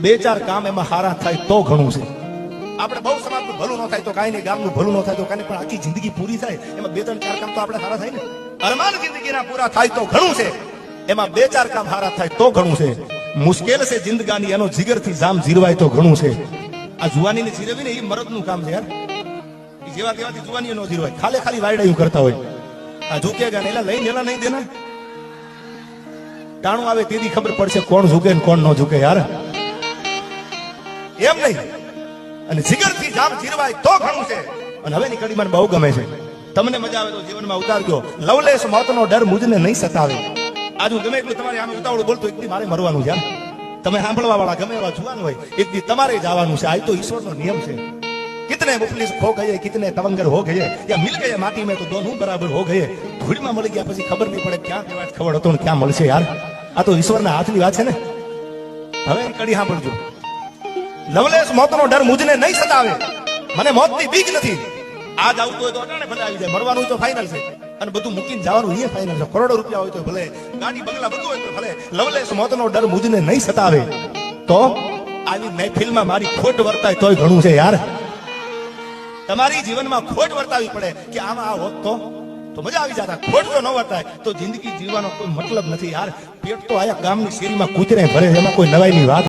બે ચાર કામ એમાં હારા થાય તો ઘણું છે. આપણે બહુ સમાજનું ભલું ન થાય તો કાંઈ નહીં, ગામનું ભલું ન થાય તો કાંઈ, પણ આખી જિંદગી પૂરી થાય એમાં બે ત્રણ ચાર કામ તો આપણે સારા થાય ને. અરમાન જિંદગીના પૂરા થાય તો ઘણું છે, એમાં બે ચાર કામ હારા થાય તો ઘણું છે. મુશ્કેલ છે જિંદગાની એનો જીગરથી જામ જીરવાય તો ઘણું છે. આ જુવાનીને જીરવી ને એ મરદનું કામ છે યાર. એ જેવા તેવાથી જુવાની ન જીરવાય, ખાલી વાયડાયું કરતા હોય. આ ઝૂકેગા ને એલા લઈને એલા નહીં દેના, ટાણું આવે તેથી ખબર પડશે કોણ ઝૂકે ને કોણ ન ઝૂકે યાર, એમ નહીં. અને જીગરથી જામ જીરવાય તો ઘણું છે. અને હવેની કડી મને બહુ ગમે છે, તમને મજા આવે તો જીવનમાં ઉતારજો. લવલેસ મોતનો ડર મુજને નહીં સતાવે. આજુ ગમે એટલું તમારે આમ ઉતાવળું બોલતો એક દી મારે મરવાનું છે. તમે સાંભળવા વાળા ગમે એવા જુવાન હોય, એક દી તમારે જવાનું છે. આ તો ઈશ્વરનો નિયમ છે. कितने मुफलिस खो गए, कितने तवंगर हो गए, या मिल गए माटी में तो दोनों बराबर हो गए. धूળમાં મળી ગયા પછી ખબર નહીં પડે ક્યાં દેવાજ ખબર હતો ને ક્યાં મળશે યાર. આ તો ઈશ્વરના હાથની વાત છે ને. હવે કડી સાંભળજો. લવલેસ મોતનો ડર મુજને નહીં સતાવે. મને મોતની બીક નથી. આજ આવતું હોય તો અટાણે ભલે આવી જાય, મરવાનું તો ફાઇનલ છે. અને બધું મૂકીને જવાનું એ ફાઇનલ છે. કરોડો રૂપિયા હોય તો ભલે, ગાડી બંગલા બધું હોય તો ભલે, લવલેસ મોતનો ડર મુજને નહીં સતાવે. તો આવી મહેફિલમાં મારી ખોટ વર્તાય તોય ઘણું છે યાર. તમારી જીવનમાં ખોટ વર્તાવી પડે કે આમાં આ હોત તો મજા આવી જતા. ખોટ જો ન વર્તાય તો જિંદગી જીવવાનો કોઈ મતલબ નથી યાર. પેટ તો આયા ગામની શેરીમાં કૂતરે ભરે, એમાં કોઈ નવાઈની વાત